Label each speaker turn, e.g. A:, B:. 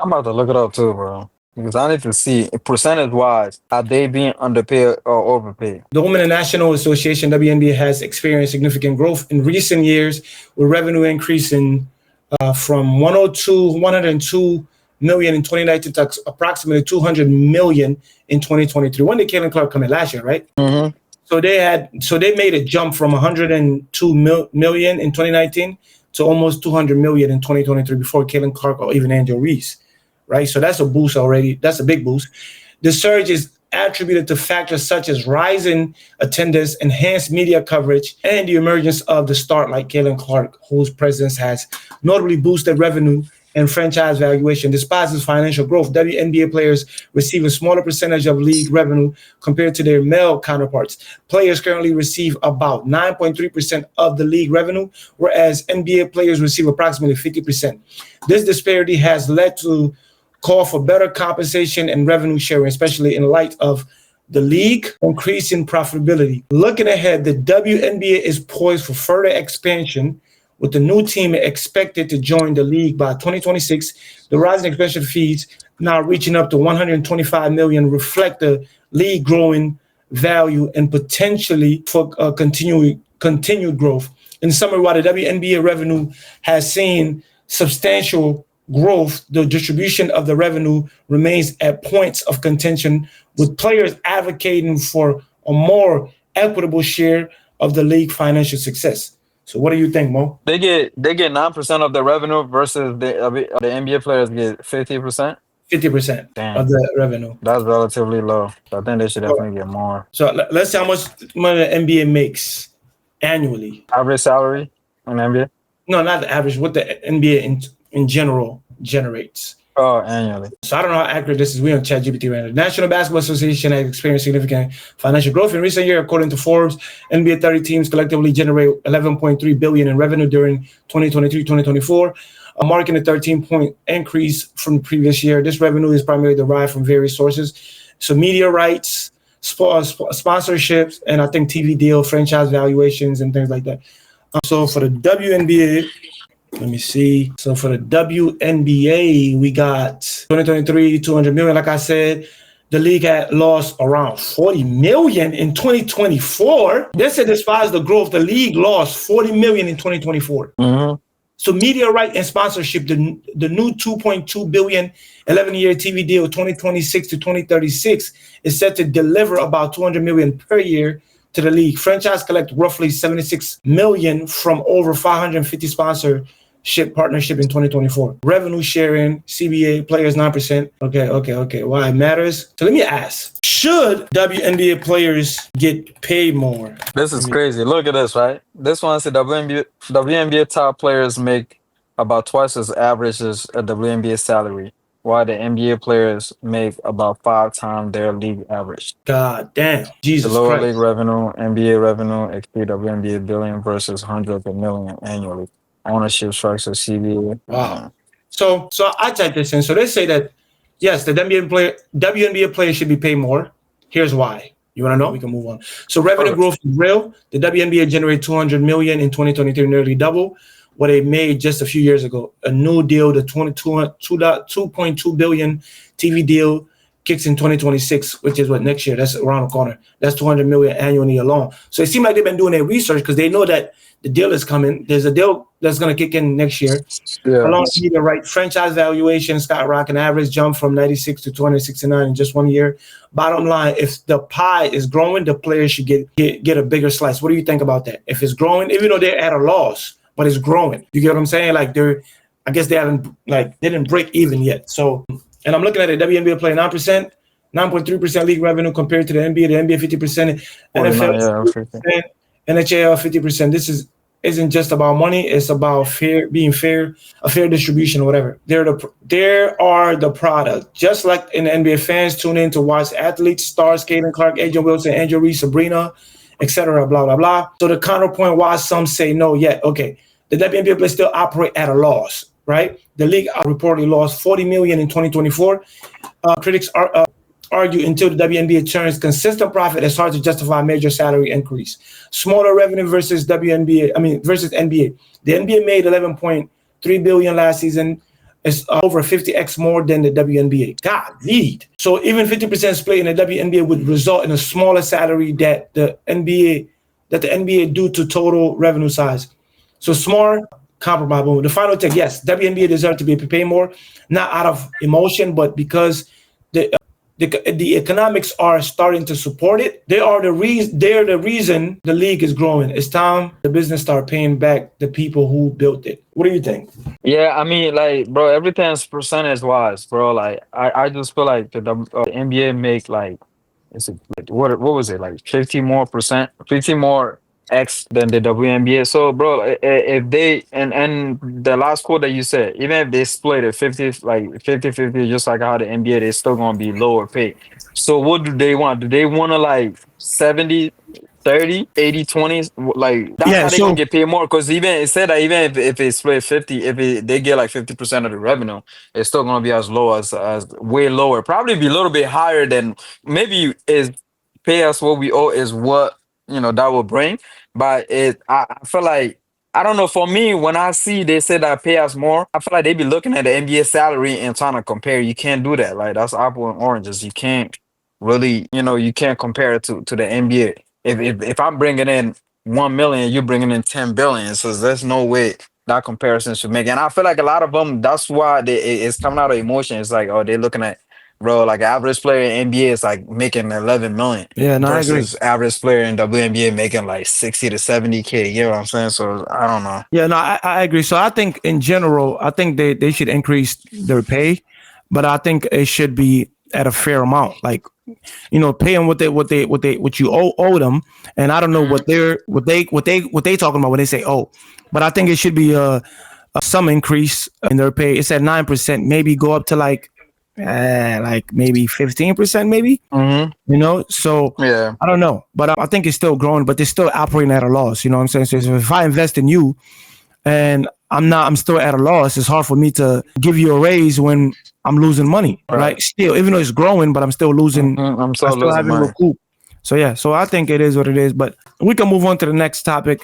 A: I'm about to look it up too, bro. Because I need to see percentage wise, are they being underpaid or overpaid?
B: The Women National Association (WNBA) has experienced significant growth in recent years, with revenue increasing from 102 million in 2019 to approximately 200 million in 2023. When did Caitlin Clark come in last year, right?
A: Mm-hmm.
B: So they made a jump from 102 million in 2019 to almost 200 million in 2023 before Caitlin Clark or even Angel Reese, right? So that's a boost already. That's a big boost. The surge is attributed to factors such as rising attendance, enhanced media coverage, and the emergence of the star like Caitlin Clark, whose presence has notably boosted revenue and franchise valuation. Despite its financial growth, WNBA players receive a smaller percentage of league revenue compared to their male counterparts. Players currently receive about 9.3% of the league revenue, whereas NBA players receive approximately 50%. This disparity has led to call for better compensation and revenue sharing, especially in light of the league increasing profitability. Looking ahead, the WNBA is poised for further expansion, with the new team expected to join the league by 2026. The rising expansion fees, now reaching up to 125 million, reflect the league growing value and potentially for continued growth. In summary, while the WNBA revenue has seen substantial growth, the distribution of the revenue remains at points of contention, with players advocating for a more equitable share of the league financial success. So what do you think, Mo?
A: They get 9% of the revenue versus the NBA players get 50%.
B: 50% of
A: Damn,
B: the revenue.
A: that's relatively low. So I think they should
B: So,
A: definitely get more.
B: let's see how much money the NBA makes annually.
A: Average salary in NBA?
B: No, not the average, what the NBA in general generates.
A: Oh, annually.
B: So I don't know how accurate this is. We on ChatGPT right now. The National Basketball Association has experienced significant financial growth in recent years. According to Forbes, NBA 30 teams collectively generate 11.3 billion in revenue during 2023-2024, marking a 13-point increase from the previous year. This revenue is primarily derived from various sources. So media rights, sponsorships, and I think TV deal, franchise valuations, and things like that. So for the WNBA, let me see. So for the WNBA, we got 2023, 200 million. Like I said, the league had lost around 40 million in 2024. They said despite the growth, the league lost 40 million in 2024.
A: Mm-hmm.
B: So media right and sponsorship, the new 2.2 billion 11-year TV deal 2026 to 2036 is set to deliver about 200 million per year to the league. Franchise collect roughly 76 million from over 550 sponsorship partnership in 2024. Revenue sharing, CBA, players 9%. Okay. Why it matters? So let me ask, should WNBA players get paid more?
A: This is crazy. Look at this, right? This one said WNBA top players make about twice as average as a WNBA salary, while the NBA players make about 5 times their league average.
B: God damn.
A: The
B: Jesus
A: lower league
B: Christ.
A: revenue, NBA revenue exceed WNBA billion versus hundreds of million annually. Ownership structure, CBA.
B: Wow. So I typed this in. So they say that yes, the WNBA player should be paid more. Here's why. You want to know? We can move on. So revenue growth is real. The WNBA generated 200 million in 2023, nearly double what they made just a few years ago. A new deal, the 2.2 billion TV deal kicks in 2026, which is what next year. That's around the corner. That's 200 million annually alone. So it seems like they've been doing their research because they know that the deal is coming. There's a deal that's going to kick in next year.
A: Yeah.
B: Along with the right franchise valuation, Scott Rock, an average jump from 96 to 269 in just 1 year. Bottom line, if the pie is growing, the players should get a bigger slice. What do you think about that? If it's growing, even though they're at a loss, but it's growing. You get what I'm saying? Like I guess they didn't break even yet. So, and I'm looking at the WNBA player 9%, 9.3% league revenue compared to the NBA. The NBA 50%, NFL 50%, NHL 50%. This isn't just about money. It's about being fair, a fair distribution or whatever. They are the product. Just like in the NBA, fans tune in to watch athletes, stars, Caitlin Clark, Angel Wilson, Angel Reese, Sabrina, etc. Blah blah blah. So the counterpoint why some say no yet. Okay, the WNBA players still operate at a loss, right? The league reportedly lost 40 million in 2024. Critics argue until the WNBA turns consistent profit, it's hard to justify a major salary increase. Smaller revenue versus versus NBA. The NBA made 11.3 billion last season. is over 50x more than the WNBA. God, lead. So even 50% split in the WNBA would result in a smaller salary that the NBA due to total revenue size. So smart, comparable. The final take, yes, WNBA deserves to be paid more, not out of emotion, but because the economics are starting to support it. They are the reason. They're the reason the league is growing. It's time the business start paying back the people who built it. What do you think?
A: Yeah, I mean, like, bro, everything's percentage wise, bro. Like, I just feel like the NBA make like, is it like what was it like 50 more percent, 50 more X than the WNBA. So, bro, if they and the last quote that you said, even if they split it 50 like 50-50, just like how the NBA, they still gonna be lower pay. So, what do they want? Do they want to like 70-30, 80-20? Like that's
B: Yeah.
A: how they gonna
B: So
A: get paid more. Because even it said that even if it split 50, they get like 50% of the revenue, it's still gonna be as low as way lower. Probably be a little bit higher than maybe is pay us what we owe is what that will bring. But I feel like I don't know. For me, when I see they say that pay us more, I feel like they be looking at the NBA salary and trying to compare. You can't do that. Like that's apple and oranges. You can't really, you can't compare it to the NBA. If I'm bringing in 1 million, you're bringing in 10 billion. So there's no way that comparison should make. And I feel like a lot of them. That's why it's coming out of emotion. It's like, oh, they're looking at, bro, like average player in NBA is like making 11 million
B: yeah, no, I agree.
A: versus average player in WNBA making like 60 to 70K. You know what I'm saying? So I don't know.
B: Yeah, no, I agree. So I think in general, I think they should increase their pay, but I think it should be at a fair amount. Like, pay them what you owe them. And I don't know
A: Mhm.
B: what they talking about when they say but I think it should be some increase in their pay. It's at 9%, maybe go up to like maybe 15%, maybe.
A: Mhm.
B: So
A: Yeah.
B: I don't know, but I think it's still growing, but they're still operating at a loss. You know what I'm saying? So if I invest in you and I'm still at a loss, it's hard for me to give you a raise when I'm losing money,
A: Right.
B: right? Still, even though it's growing, but I'm still losing.
A: I'm
B: I
A: so
B: still
A: losing
B: haven't
A: money.
B: recouped. So yeah, so I think it is what it is. But we can move on to the next topic.